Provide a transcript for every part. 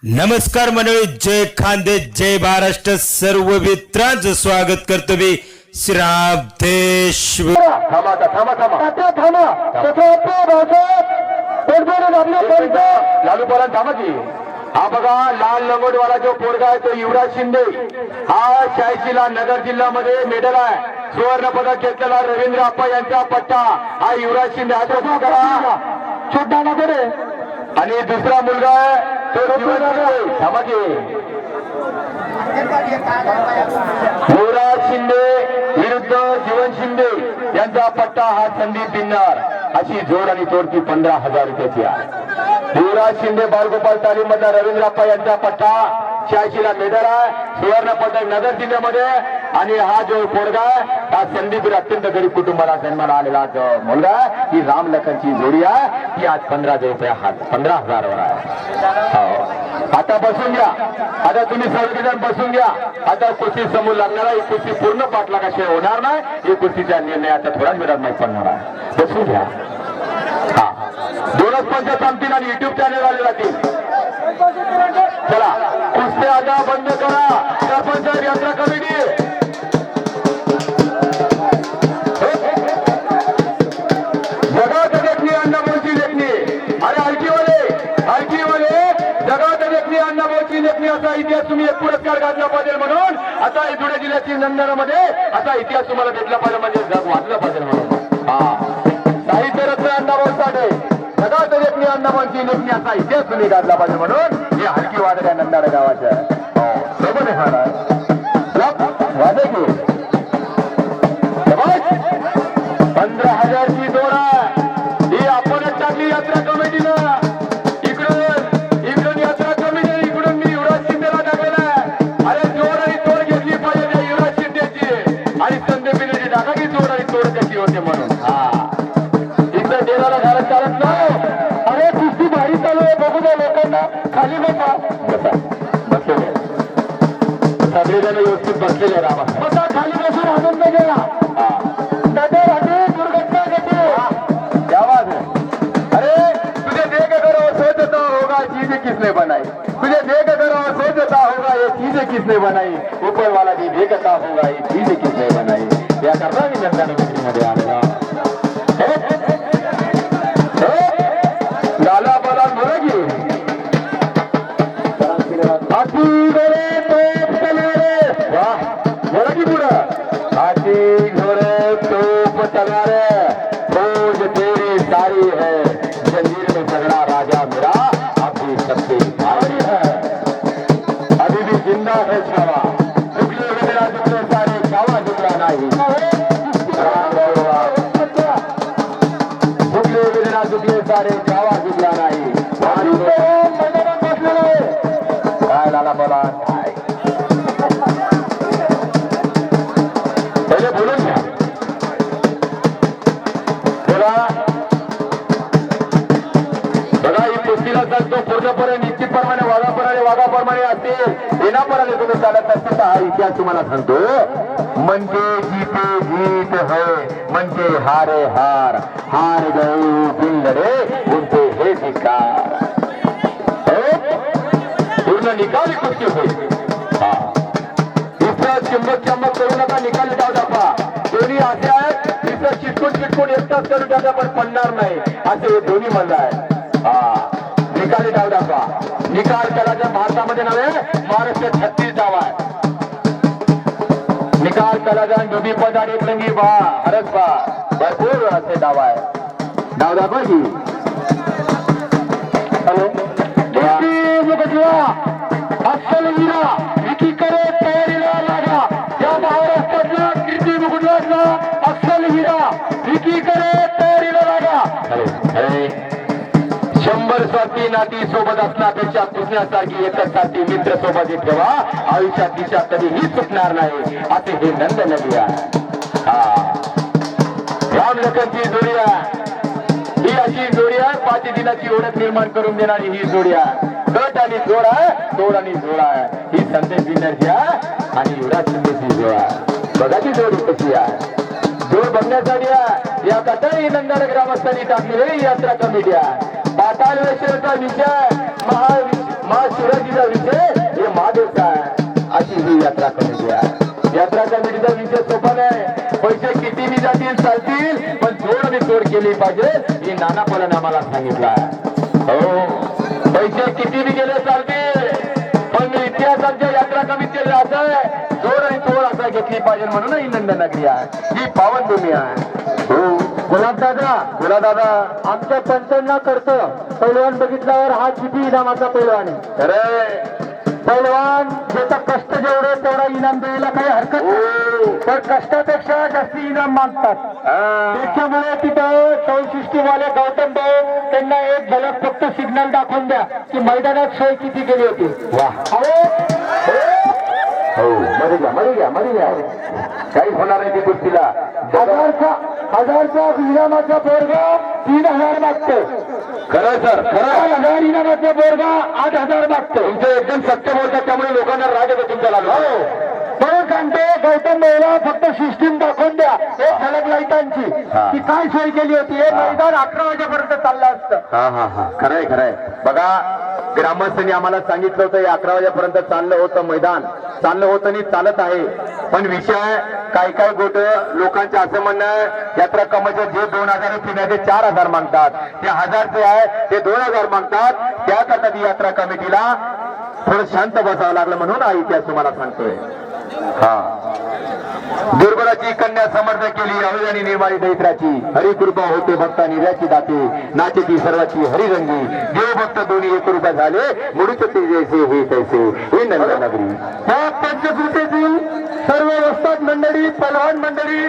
नमस्कार मंडळी, जय खानदेश, जय महाराष्ट्र. सर्व मित्रांचं स्वागत करतो मी श्रावदेश. थांबा थांबा थांबा थांबा लालू परांत थांबा की. हा बघा, लाल लंगोटवाला जो पोरगा आहे तो युवराज शिंदे. हा 86ला नगर जिल्ह्यामध्ये मेडल आहे. सुवर्ण पदक घेतलेला रवींद्र अप्पा यांचा पट्टा. हा युवराज शिंदे हा तो छोटा नगर आहे. आणि दुसरा मुलगा आहे तो थांबा की. युवराज शिंदे विरुद्ध जीवन शिंदे यांचा पट्टा. हा संदीप बिन्नार. अशी जोड आणि तोडती 15,000 रुपयाची आहे. युवराज शिंदे बालगोपाल तालीम मधला रवींद्रप्पा यांचा पट्टा. 86ला मेडल आहे. सुवर्ण पदक नगर जिल्ह्यामध्ये. आणि हा जो पोरगा हा संदीप अत्यंत गरीब कुटुंबाला जन्माला आलेला मुलगा. ही राम लखनची जोडी आहे. ही आज 15,000 वर आहे. आता बसून घ्या. आता तुम्ही सर्वजण बसून घ्या. आता कुस्ती समोर लागणार आहे. कुस्ती पूर्ण पाठलागाशिवाय होणार नाही. ही कुस्तीचा निर्णय आता थोड्याच वेळात माहीत पडणार आहे. बसून घ्या. हा, 2च पंच थांबतील आणि युट्यूब चॅनल आले जातील. चला, कुस्ती आता बंद करा. सरपंच यात्रा कमिटी जगात देखणी अण्णाभाऊची लेखणी. अरे हलकीवाले जगात देखणी अण्णाभाऊची लेखणी असा इतिहास तुम्ही एक पुरस्कार गाजला पाहिजे म्हणून. आता धुळे जिल्ह्याची नंदनमध्ये असा इतिहास तुम्हाला भेटला पाहिजे, म्हणजे जग वाचलं पाहिजे म्हणून. हा, साहित्य रत्न अण्णाभाऊ साठे जगात देखणी अण्णाभाऊची लेखणी असा इतिहास तुम्ही गाजला पाहिजे म्हणून हे हलकी वादक आहे नंदाडा गावाच्या. सोबत आहे वादे की 15,000 ची जोड आहे. ही आपणच टाकली यात्रा कमिटीनं. इकडून यात्रा कमिटी, इकडून मी युवराज शिंदेला टाकलेला आहे. अरे जोड आणि तोड घेतली पाहिजे त्या युवराज शिंदेची. आणि संदीप बिन्नाची टाका की जोड आणि तोड कशी होते म्हणून. हा, इथं डेराला घालत चालत नाही. अरे कुस्ती भारी चालू आहे, बघू द्या लोकांना. खाली बसा बसलेले सगळेजण व्यवस्थित बसलेले राहा. बसा खाली बसून आनंद घ्या. दुर्घटना घटी आवाज. अरे तुझे देख करो सोचता होगा चीजें किसने बनाई. तुझे देख करो सोचता होगा ये चीजें किसने बनाई. ऊपर वाला भी देखता होगा ये चीजें किसने बनाई. या करता मी जनता मध्ये आलेला लाला बाला बोला की हाती घोडे तोप तलवारे. वाह, बोला की पुढं. हाती घोडे तोप तलवारे. फौज तेरी सारी है. जंजीर में झगड़ा राजा मेरा अभी सबसे भारी है. अभी भी जिंदा है छावा. झुकले वगैरह झुकले सारे छावा झुकला नाही. झुकले वगैरह झुकले सारे छावा झुकला नाही. काय लाला बोला काय पहिले बोलून घ्या. बोला. बघा, ही कुस्तीला सांगतो पूर्णपणे निश्चितप्रमाणे वाघाप्रमाणे असतील. येण्याप्रमाणे तुम्ही चालत असतील. हा इतिहास तुम्हाला सांगतो. म्हणजे जीते जीत है, म्हणजे हारे हार. हार गए दिल लढे उनसे हे शिकार. पूर्ण निकाली कुस्ती होईल. हा, इथं चंबक करू नका. निकाली डाव दाखवा. दोन्ही असे आहेत. तिथं चिटकून एकटाच करून टाका पण पडणार नाही असे हे दोन्ही मंद आहे. हा, निकाली डाव दाखवा. निकाल कलाच्या भारतामध्ये नव्हे, महाराष्ट्र 36 डाव आहे. निकाल कलाच्या दोन्ही पद आणि एकलंगी बा हरस बा भरपूर असे डाव आहे. डाव दाखवा की. हॅलो, अस्सल वीरा एकीकडे तयारीला लागा. या महाराष्ट्रातला कीर्ती मुकुटला अस्सल वीरा एकीकडे तयारीला लागा. 100 स्वार्थी नाती सोबत असण्यापेक्षा पुसण्यासारखी एकच साथी मित्र सोबत ठेवा. आयुष्यात दिशा कधीही चुकणार नाही असे हे नंद नदी आहे. हा, राम लखनची जोडी आहे. ही अशी जोडी आहे. 5 दिनाची ओळख निर्माण करून देणारी ही जोडी आहे. गट आणि जोड आहे, तोड आणि जोड आहे. ही संदेश बिन्नरची आहे आणि युवराज शिंदेची जोड आहे. बघा ती जोडी कशी आहे. जोड बघण्यासाठी या कटाळी नंदन ग्रामस्थांनी टाकलेली यात्रा कमिटी आहे. पाताळेश्वरचा विषय मा शिवाजीचा विषय हे महादेवचा आहे. अशी ही यात्रा कमिटी आहे. यात्रा कमिटीचा विषय सोपा नाही. पैसे किती जातील चालतील, पण जोड आणि तोड केली पाहिजे हे नाना पलाने आम्हाला सांगितलं आहे. हो, पैसे किती गेले चालतील, पण इतिहास आमच्या यात्रा कमिटीचे असं आहे, जोड आणि तोड असा घेतली पाहिजे म्हणून ही नंदनगरी आहे, ही पावनभूमी आहे. हो गुलाब दादा आमच्या पंचांना करतं पैलवान बघितल्यावर हा किती इनामाचा पैलवान आहे. खरंय. पैलवान ज्याचा कष्ट जेवढे तेवढा इनाम द्यायला काही हरकत नाही, पण कष्टापेक्षा जास्ती इनाम मागतात. त्याच्यामुळे तिथं साऊंड वाले गौतम भाऊ त्यांना एक झलक फक्त सिग्नल दाखवून द्या की मैदानात सोय किती केली होती. हो मरी घ्या काहीच होणार नाही ती कुस्तीला. हजारचा इनामाचा पोरगा 3000 मागतो. खरं सर खरं. 1000 इनामाचा पोरगा 8000 मागतो. तुमचं एकदम सत्य बोलतात, त्यामुळे लोकांना राग येतो तुमचा लागला. म्हणून सांगतो गौतम भाऊला फक्त सिस्टीम दाखवून द्या एक झलक लाईटांची की काय सोय केली होती. हे मैदान 11 वाजेपर्यंत चाललं असतं. खरंय. बघा, ग्रामस्थांनी आम्हाला सांगितलं होतं 11 वाजेपर्यंत चाललं होतं मैदान, चाललं होतं आणि चालत आहे. पण विषय काय गोट लोकांचं असं म्हणणं आहे, यात्रा कमिटी जे 2000 ते 4000 मागतात, ते 1000 जे आहे ते 2000 मागतात. त्याकरता ती यात्रा कमिटीला थोडं शांत बसावं लागलं म्हणून हा इतिहास तुम्हाला सांगतोय. दुर्बलाची कन्या समर्थ केली अवजानी निर्माणी दैत्राची, हरिकृपा होते भक्ता निर्याची दाते, नाचे ती सर्वाची हरिरंगी, देवभक्त दोन्ही एक रूपा झाले, मुडीच ते जैसे हे तैसे हे नंदनगरी. या पंचकृतीतील सर्व वस्ताद मंडळी, पहलवान मंडळी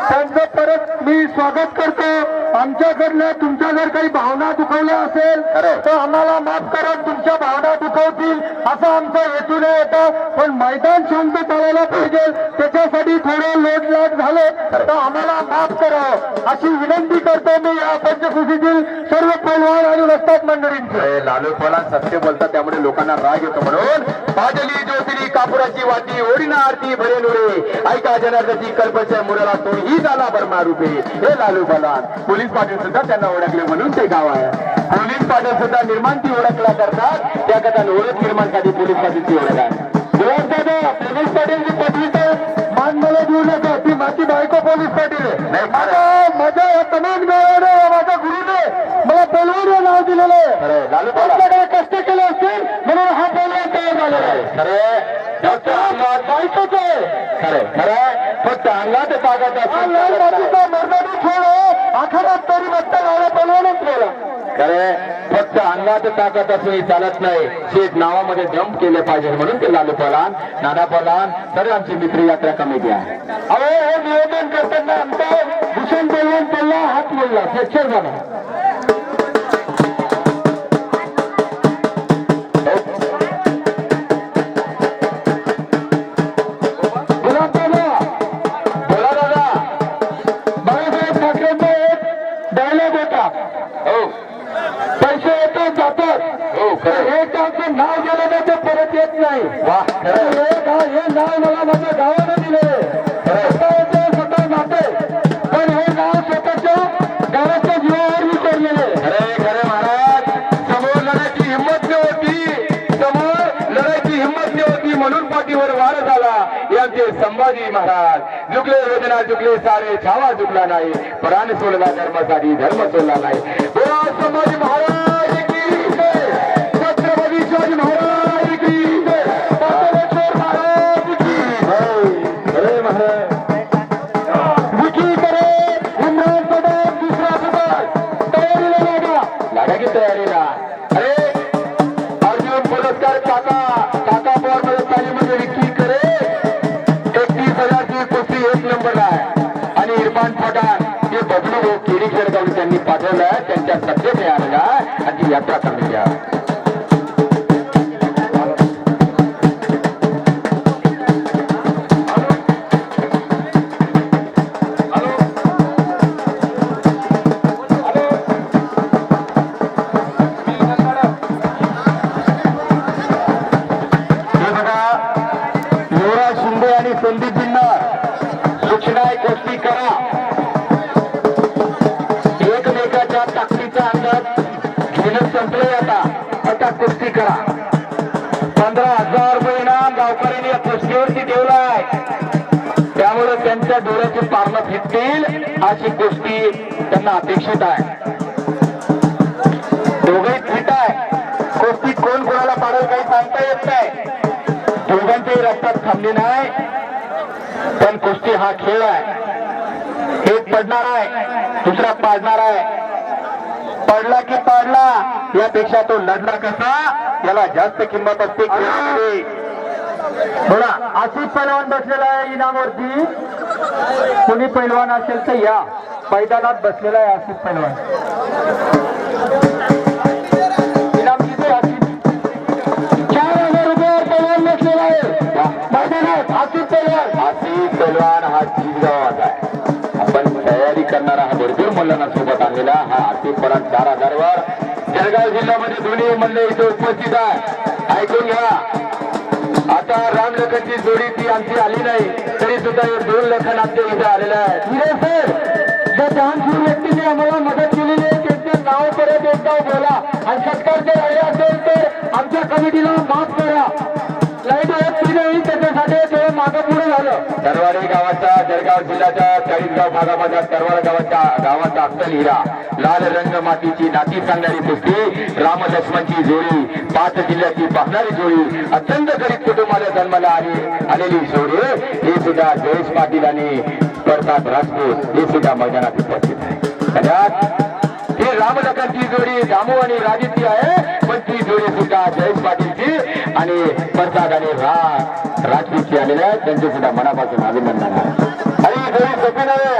त्यांचं परत मी स्वागत करतो. आमच्याकडनं तुमच्या जर काही भावना दुखवल्या असेल तर आम्हाला माफ करा. तुमच्या भावना दुखवतील असं आमचा हेतू नाही होता, पण मैदान शांत चालायला पाहिजे त्याच्यासाठी थोडं लोटलाट झालं तर आम्हाला माफ करावं अशी विनंती करतो मी या पंचकृतीतील सर्व पहलवान आणि वस्ताद मंडळींची. लालू पहलवान सत्य बोलतात, त्यामुळे लोकांना राग येतो. म्हणून पाजली ज्योतिरी कापुराची वाटी, ओढीना आरती भरे नुरे, ऐका जनार्दची कल्पच्या मुराला तो ही झाला बर्मा रूपे. हे लालू पहलवान पोलीस पाटील सुद्धा त्यांना ओळखले म्हणून ते गाव आहे. पोलीस पाटील सुद्धा निर्माणची ओळखला करतात, त्याकरता ओळख निर्माणसाठी पोलीस पाटीलची ओळख आहे. दादा पोलीस पाटीलची पदवी तर मान मला देऊ नका, ती माझी बायको पोलीस पाटील आहे. माझ्या तमाम गावाने माझ्या गुरुने मला पहलवान हे नाव दिलेलं आहे. लालू आपल्याकडे कष्ट केले असतील म्हणून हा पहलवान तयार झालेला आहे. बायकोच आहे. खरं फक्त अंगात ताकद मर्दानी खेळ आखाड्यात तरी बघता गावा पहलवानच गेला. खरे फक्त अंगात ताकद असूनही चालत नाही, शेत नावामध्ये दम केले पाहिजे म्हणून ते लालू पहलवान, नाना पहलवान सर्व आमची मित्र यात्रा कमिटी आहे. अहो हे नियोजन करताना आमचा भूषण पहलवान पडला, हात मोडला, फ्रॅक्चर झाला. पैसे येतात जातात, त्यांचं नाव गेलं तर ते परत येत नाही. हे नाव मला माझ्या गावानं दिले, स्वतः जाते, पण हे नाव स्वतःच्या गावाच्या जीवावर मी कोरलेले. खरे महाराज, समोर लढायची हिंमत नव्हती म्हणून पाठीवर वार झाला. हे आमचे संभाजी महाराज झुकले वेदना झुकले सारे, छावा झुकला नाही, प्राण सोडला धर्मासाठी धर्म सोडला नाही. बोला संभाजी महाराज की जय, छत्रपती शिवाजी महाराज की जय, बसवेश्वर महाराज की जय. अरे महाराज विकी करे इम्रान पठाण दुसरा पुकार तयारीला लागा की तयारीला. अरे अर्जुन पुरस्कार काका पवार मध्ये तालीमध्ये विक्री करे 31,000ची कुस्ती 1 नंबरला आहे. आणि इरफान पठाण हे बदलू भाऊ केडी खेळगाव त्यांनी पाठवलं, त्यांच्या सत्तेत आलेला आणि ती यात्रा कमिटी आहे. आणि संदीप बिन्नार सूचना गोष्टी करा. एकमेकाच्या ताकदीचा अंदाज घेणं संपलंय. आता कुस्ती करा. 15,000 रुपये इनाम गावकऱ्यांनी या कुस्तीवरती ठेवलाय. त्यामुळे त्यांच्या डोळ्याचे पारणं फिटतील अशी कुस्ती त्यांना अपेक्षित आहे. दोघंही फिट आहे. कुस्ती कोण कोणाला पाडेल काही सांगता येत नाही. दोघांच्याही रक्तात थांबली नाही. पण कुस्ती हा खेळ आहे. एक पडणार आहे, दुसरा पाडणार आहे. पडला की पाडला यापेक्षा तो लढला कसा याला जास्त किंमत असते खेळामध्ये. बोला, आसिफ पैलवान बसलेला आहे इनामवरती. कोणी पैलवान असेल तर या. मैदानात बसलेला आहे आसिफ पैलवान. इनाम किती आसिफ? 4,000 रुपये पैलवान बसलेला आहे मैदानात. आसिफ पैलवान. आसिफ पैलवान हा जिंकगावात आहे. आपण तयारी करणारा हा भरपूर मल्लांना सोबत आणलेला हा आसिफ पैलवान 4,000 वर जळगाव जिल्ह्यामध्ये दोन्ही मल्ल इथे उपस्थित आहे. ऐकून घ्या. आता रामलखनची जोडी ती आमची आली नाही तरी सुद्धा हे 2 लखन आमच्या इथे आलेले आहेत. हिरे सर, ज्या दानशूर व्यक्तीने आम्हाला मदत केलेली आहे त्यांचे नाव परत एकदा बोला. आणि सत्कार जर राहिले असेल तर आमच्या कमिटीला माफ करा. लाईट होत नाही त्याच्यासाठी थोडं मागं पुढे झालं. तरवाडी गावाचा जळगाव जिल्ह्याच्या 40गाव भागामध्ये तरवाड गावाचा अफजल हिरा लाल रंग मातीची नाती सांगणारी कुस्ती राम लक्ष्मणची जोडी 5 जिल्ह्याची पाहणारी जोडी अत्यंत गरीब कुटुंबाला जन्माला आलेली जोडी हे सुद्धा जयेश पाटील आणि प्रताप राजपूत हे सुद्धा मैदानात उपस्थित आहे. त्यात ही रामलखनची जोडी दामू आणि राजिती आहे. पण ती जोडी सुद्धा जयेश पाटीलची आणि प्रसाद आणि राजपूतची आलेली आहे. त्यांचे सुद्धा मनापासून अभिनंदन आहे. आणि ही जोडी सोपी नव्हे,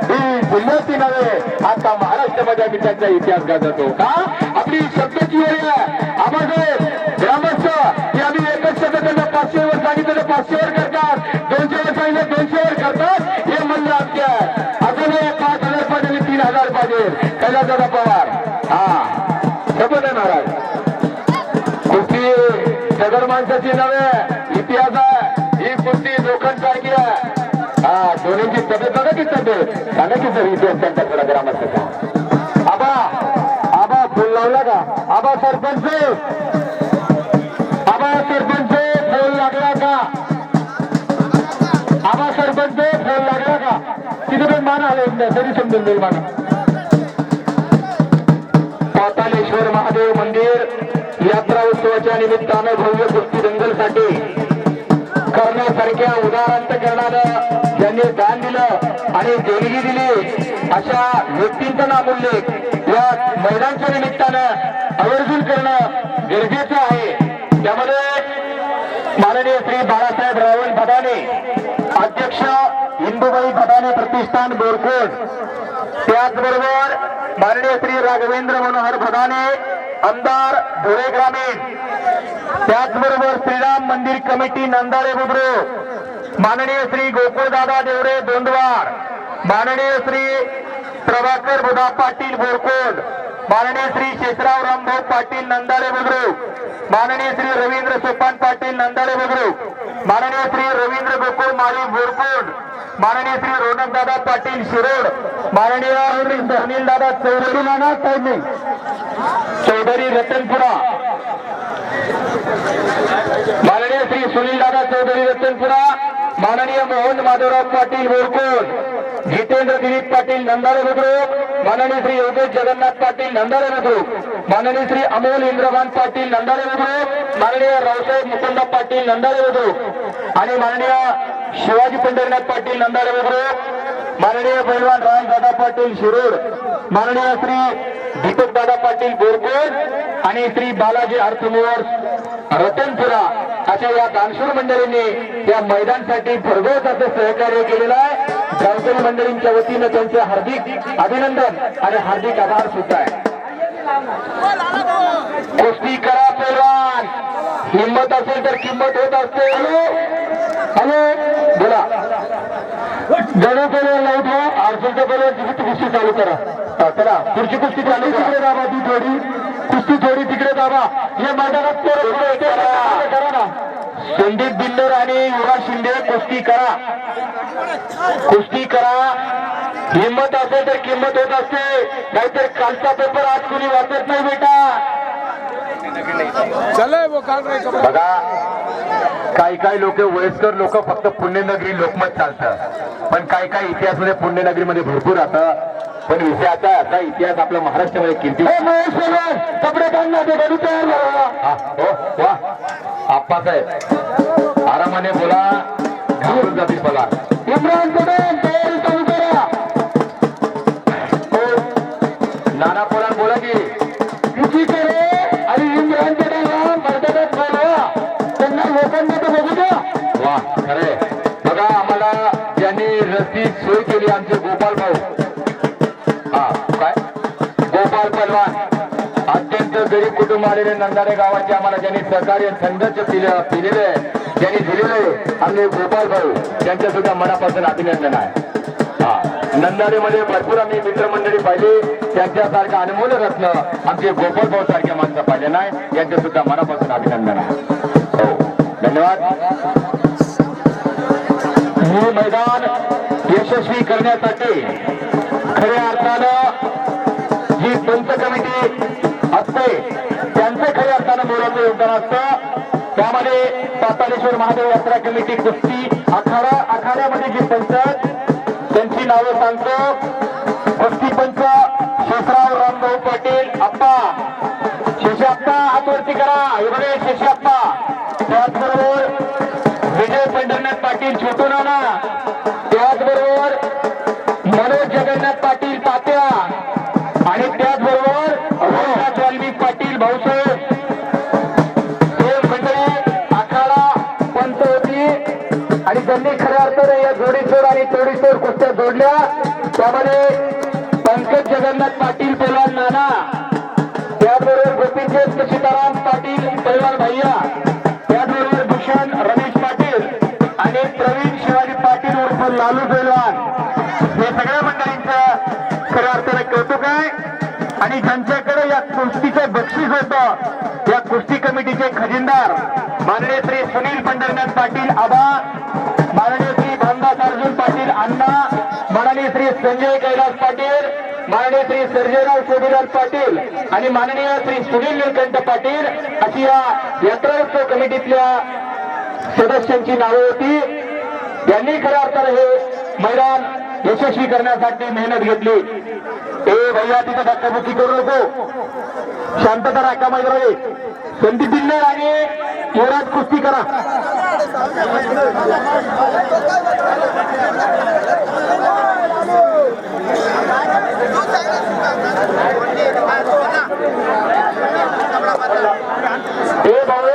ही जिल्ह्याची नव्हे, आता महाराष्ट्रामध्ये आम्ही त्यांचा इतिहास गाजवतो का आपली शब्दाची वेळ आहे. आम्हाला ग्रामस्थ की आम्ही एकच शब्द त्यांना 500 वर सांगितलं 500 वर करतात, 200 वर सांगितलं 200 वर करतात. हे म्हणलं आमच्या अजून 5,000 पाहिजे आणि 3,000 पाहिजे. कैलासदादा पवार हा शपथ आहे महाराज. कुस्ती सदर माणसाची नव्हे इतिहास आहे. ही कुस्ती लोकांसारखी आहे. हा दोन्हीची तब्येत बघा की तब्येत सांगा की सर इतिहास त्यांचा थोडा ग्रामस्थाचा. आबा आबा फुल लावला का? आबा सरपंच फोन लागला का? आबा सरपंच फोन लागला का? तिथे पण मान आले तरी समजून जाईल मान. पातालेश्वर महादेव मंदिर यात्रा उत्सवाच्या निमित्तानं भव्य कुस्ती दंगलसाठी करण्यासारख्या उदाहरण करणारं ज्यांनी दान दिलं आणि देणगी दिली अशा व्यक्तींचा नामोल्लेख या मैदानच्या निमित्तानं आवर्जून करणं गरजेचं आहे. त्यामध्ये माननीय श्री बाळासाहेब रावण भदाने अध्यक्ष इंदुबाई भदाने प्रतिष्ठान बोरकोट, त्याचबरोबर माननीय श्री राघवेंद्र मनोहर भदाने आमदार धुळे ग्रामीण, त्याचबरोबर श्रीराम मंदिर कमिटी नंदाळे बुद्रुक, माननीय श्री गोकुळदादा देवरे दोंदवाड, माननीय श्री प्रभाकर बुधा पाटील बोरकोट, माननीय श्री शेषराव रामभाऊ पाटील नंदाळे बुद्रुक, माननीय श्री रवींद्र सोपान पाटील नंदाळे बुद्रुक, माननीय श्री रवींद्र गोकुळ माळी बोरकोट, माननीय श्री रोनक दादा पाटील शिरोड, माननीय सुनील दादा चौधरी नाना साहेब चौधरी रतनपुरा, माननीय श्री सुनील दादा चौधरी रतनपुरा, माननीय मोहन माधवराव पाटील बोरकोट, जितेंद्र दिलीप पाटील नंदाळे बुद्रुक, माननीय श्री योगेश जगन्नाथ पाटील नंदाळे बुद्रुक, माननीय श्री अमोल इंद्रभान पाटील नंदाळे बुद्रुक, माननीय रावसाहेब मुकुंद पाटील नंदाळे बुद्रुक आणि माननीय शिवाजी पंढरीनाथ पाटील नंदाळे बुद्रुक, माननीय पैलवान राजदादा पाटील शिरूर, माननीय श्री दीपक दादा पाटील बोरकोट आणि श्री बालाजी अर्थमूर्त रतनपुरा अशा या दानशूर मंडळींनी या मैदानासाठी भरघोस असं सहकार्य केलेलं आहे. गावकरी मंडळींच्या वतीनं त्यांचे हार्दिक अभिनंदन आणि हार्दिक आभार सुद्धा आहे. कुस्ती करा पैलवान, हिंमत असेल तर किंमत होत असते. हॅलो बोला जणू पैलवान लावतो आरसूच्या पैलवान कुस्ती चालू करा. चला पुढची कुस्ती चालू तिकडे दाबा, ती थोडी कुस्ती थोडी तिकडे दाबा. या मैदानात करा ना. संदीप बिल्डर आणि युवराज शिंदे कुस्ती करा, कुस्ती करा. हिंमत असेल तर किंमत होत असते, नाहीतर कालचा पेपर आज कुणी वाचत नाही बेटा. बघा काही लोक वयस्कर लोक फक्त पुण्यनगरी लोकमत चालतं, पण काही इतिहासमध्ये पुण्यनगरीमध्ये भरपूर राहतं. पण विषयाचा असा इतिहास आपल्या महाराष्ट्रामध्ये किती कपडे काढणार ते गाडी तयार झाला. हो वा आप्पासाहेब आरामाने बोला, घाबरून जातील बघा. इम्रान पटेल तयारी चालू करा. नाना पोलाद बोला की किती करे आणि इम्रान पटेलला मैदानात बोलवा, त्यांना लोकांना तर बघू द्या. वा खरे बघा. आम्हाला ज्यांनी रस्ती सोय केली आमचे गोपाल भाऊ, हा काय गोपाल पलवान, अत्यंत गरीब कुटुंब आलेले नंदारे गावाचे आम्हाला ज्यांनी सहकार्य संघर्ष दिलेले ज्यांनी दिलेले आमचे गोपाल भाऊ, त्यांच्या सुद्धा मनापासून अभिनंदन आहे. हा नंदारेमध्ये भरपूर आम्ही मित्रमंडळी पाहिली, त्यांच्यासारखं अनमोल रत्न आमचे गोपाल भाऊ सारख्या माणसं पाहिले नाही, यांच्या सुद्धा मनापासून अभिनंदन आहे. हो धन्यवाद. हे मैदान यशस्वी करण्यासाठी खऱ्या अर्थानं जी पंच कमिटी असते त्यांचं खऱ्या अर्थानं मोलाचं योगदान असतं. त्यामध्ये पाताळेश्वर महादेव यात्रा कमिटी कुस्ती आखाड्यामध्ये जी पंच त्यांची नावं सांगतो. कुस्ती पंच शेषराव रामभाऊ पाटील आप्पा, शेषाप्पा हातवरती करा, हे बघे शेषाप्पा. त्याचबरोबर विजय पंढरनाथ पाटील छोटू नाना, त्याचबरोबर मनोज जगन्नाथ पाटील तात्या, आणि त्याचबरोबर रघुनाथ वाल्मिक पाटील भाऊसाहेब. हे मंडळी आखाडा पंच होती आणि त्यांनी खऱ्या अर्थाने या जोडीतोड आणि तोडीतोड कुस्त्या जोडल्या. त्यामध्ये पंकज जगन्नाथ पाटील पैलवान नाना, त्याचबरोबर गोपीचंद सीताराम पाटील पैलवान भैया, त्याचबरोबर भूषण रमेश पाटील आणि प्रवीण शिवाजी पाटील उर्फ लालू पैलवान. हे सगळ्या मंडळींचं खऱ्या अर्थाने कौतुक आहे. आणि ज्यांच्याकडे या कुस्तीचं बक्षीस होतं, या कुस्ती कमिटीचे खजिनदार माननीय श्री सुनील पंढरनाथ पाटील आबा, माननीय श्री भामदास अर्जुन पाटील अण्णा, माननीय श्री संजय कैलास पाटील, माननीय श्री सर्जेराव शोभिलाल पाटील आणि माननीय श्री सुनील निलकंठ पाटील, अशी या यात्रा उत्सव कमिटीतल्या सदस्यांची नावे होती. यांनी खऱ्या अर्थाने हे मैदान यशस्वी करण्यासाठी मेहनत घेतली. ए भैया तिथं धक्काबुक्की करू नको, शांतता राखा मैदानामध्ये. संदीप बिल्लर आणि युवराज कुस्ती करा. ए भाऊ